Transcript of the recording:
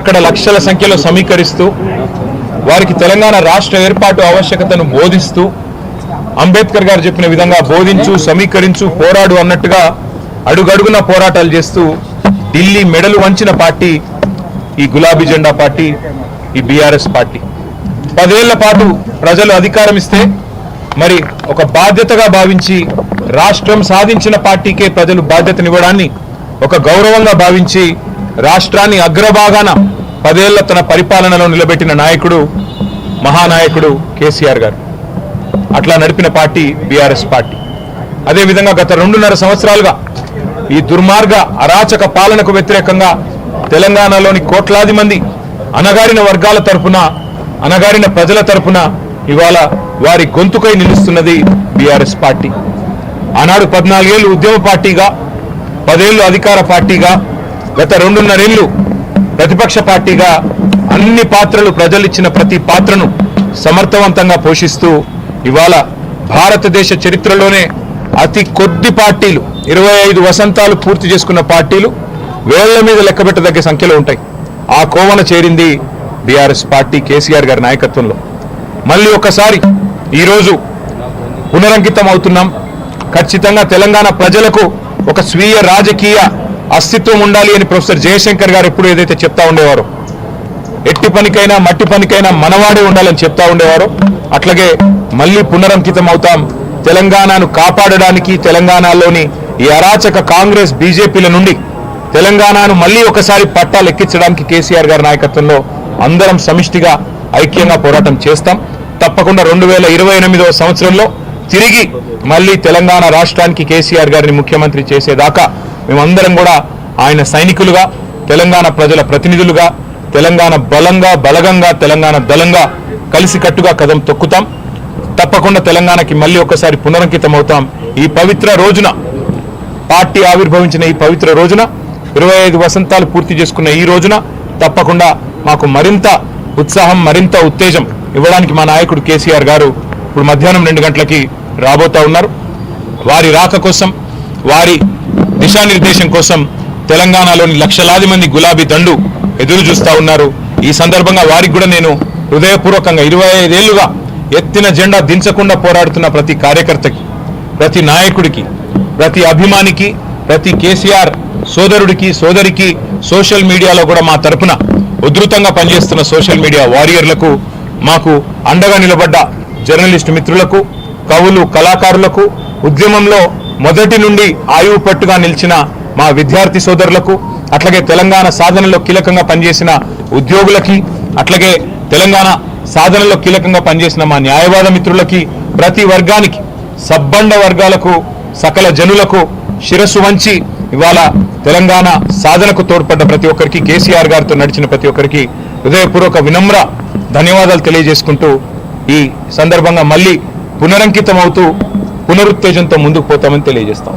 అక్కడ లక్షల సంఖ్యలో సమీకరిస్తూ వారికి తెలంగాణ రాష్ట్ర ఏర్పాటు ఆవశ్యకతను బోధిస్తూ అంబేద్కర్ గారు చెప్పిన విధంగా బోధించు సమీకరించు పోరాడు అన్నట్టుగా అడుగడుగున పోరాటాలు చేస్తూ ఢిల్లీ మెడలు వంచిన పార్టీ ఈ గులాబీ జెండా పార్టీ, ఈ బీఆర్ఎస్ పార్టీ. 10 ఏళ్ల పాటు ప్రజలు అధికారం ఇస్తే మరి ఒక బాధ్యతగా భావించి రాష్ట్రం సాధించిన పార్టీకే ప్రజలు బాధ్యతనివ్వడాన్ని ఒక గౌరవంగా భావించి రాష్ట్రాన్ని అగ్రభాగాన 10 ఏళ్ల తన పరిపాలనలో నిలబెట్టిన నాయకుడు మహానాయకుడు కేసీఆర్ గారు. అట్లా నడిపిన పార్టీ బీఆర్ఎస్ పార్టీ. అదేవిధంగా గత 2.5 సంవత్సరాలుగా ఈ దుర్మార్గ అరాచక పాలనకు వ్యతిరేకంగా తెలంగాణలోని కోట్లాది మంది అణగారిన వర్గాల తరపున, అణగారిన ప్రజల తరపున ఇవాళ వారి గొంతుకై నిలుస్తున్నది బీఆర్ఎస్ పార్టీ. ఆనాడు 14 ఏళ్లు ఉద్యమ పార్టీగా, 10 ఏళ్లు అధికార పార్టీగా, గత 2.5 ఏళ్లు ప్రతిపక్ష పార్టీగా అన్ని పాత్రలు, ప్రజలిచ్చిన ప్రతి పాత్రను సమర్థవంతంగా పోషిస్తూ ఇవాళ భారతదేశ చరిత్రలోనే అతి కొద్ది పార్టీలు, 25 వసంతాలు పూర్తి చేసుకున్న పార్టీలు వేళ్ల మీద లెక్కబెట్టదగ్గ సంఖ్యలో ఉంటాయి. ఆ కోవన చేరింది బీఆర్ఎస్ పార్టీ కేసీఆర్ గారి నాయకత్వంలో. మళ్ళీ ఒకసారి ఈరోజు పునరంకితం అవుతున్నాం. ఖచ్చితంగా తెలంగాణ ప్రజలకు ఒక స్వీయ రాజకీయ అస్తిత్వం ఉండాలి అని ప్రొఫెసర్ జయశంకర్ గారు ఎప్పుడు ఏదైతే చెప్తా ఉండేవారో, ఎట్టి పనికైనా మట్టి పనికైనా మనవాడే ఉండాలని చెప్తా ఉండేవారో, అట్లాగే మళ్ళీ పునరంకితం అవుతాం. తెలంగాణను కాపాడడానికి, తెలంగాణలోని ఈ అరాచక కాంగ్రెస్ బీజేపీల నుండి తెలంగాణను మళ్ళీ ఒకసారి పట్టాలెక్కించడానికి కేసీఆర్ గారి నాయకత్వంలో అందరం సమిష్టిగా ఐక్యంగా పోరాటం చేస్తాం. తప్పకుండా 2028వ సంవత్సరంలో తిరిగి మళ్ళీ తెలంగాణ రాష్ట్రానికి కేసీఆర్ గారిని ముఖ్యమంత్రి చేసేదాకా మేమందరం కూడా ఆయన సైనికులుగా, తెలంగాణ ప్రజల ప్రతినిధులుగా, తెలంగాణ బలంగా, బలగంగా, తెలంగాణ దళంగా కలిసికట్టుగా కదం తొక్కుతాం. తప్పకుండా తెలంగాణకి మళ్ళీ ఒకసారి పునరంకితం అవుతాం. ఈ పవిత్ర రోజున, పార్టీ ఆవిర్భవించిన ఈ పవిత్ర రోజున, 25 వసంతాలు పూర్తి చేసుకున్న ఈ రోజున తప్పకుండా మాకు మరింత ఉత్సాహం, మరింత ఉత్తేజం ఇవ్వడానికి మా నాయకుడు కేసీఆర్ గారు ఇప్పుడు మధ్యాహ్నం 2 గంటలకి రాబోతా ఉన్నారు. వారి రాక కోసం, వారి దిశానిర్దేశం కోసం తెలంగాణలోని లక్షలాది మంది గులాబీ దండు ఎదురు చూస్తూ ఉన్నారు. ఈ సందర్భంగా వారికి కూడా నేను హృదయపూర్వకంగా 25 ఏళ్లుగా ఎత్తిన జెండా దించకుండా పోరాడుతున్న ప్రతి కార్యకర్తకి, ప్రతి నాయకుడికి, ప్రతి అభిమానికి, ప్రతి కేసీఆర్ సోదరుడికి, సోదరికి, సోషల్ మీడియాలో కూడా మా తరపున ఉధృతంగా పనిచేస్తున్న సోషల్ మీడియా వారియర్లకు, మాకు అండగా నిలబడ్డ జర్నలిస్టు మిత్రులకు, కవులు, కళాకారులకు, ఉద్యమంలో మొదటి నుండి ఆయువు పట్టుగా నిలిచిన మా విద్యార్థి సోదరులకు, అట్లాగే తెలంగాణ సాధనలో కీలకంగా పనిచేసిన ఉద్యోగులకి, అట్లాగే తెలంగాణ సాధనలో కీలకంగా పనిచేసిన మా న్యాయవాద మిత్రులకి, ప్రతి వర్గానికి, సబ్బండ వర్గాలకు, సకల జనులకు శిరస్సు వంచి ఇవాళ తెలంగాణ సాధనకు తోడ్పడ్డ ప్రతి ఒక్కరికి, కేసీఆర్ గారితో నడిచిన ప్రతి ఒక్కరికి హృదయపూర్వక వినమ్ర ధన్యవాదాలు తెలియజేసుకుంటూ ఈ సందర్భంగా మళ్ళీ పునరంకితం అవుతూ పునరుత్తేజంతో ముందుకు పోతామని తెలియజేస్తాం.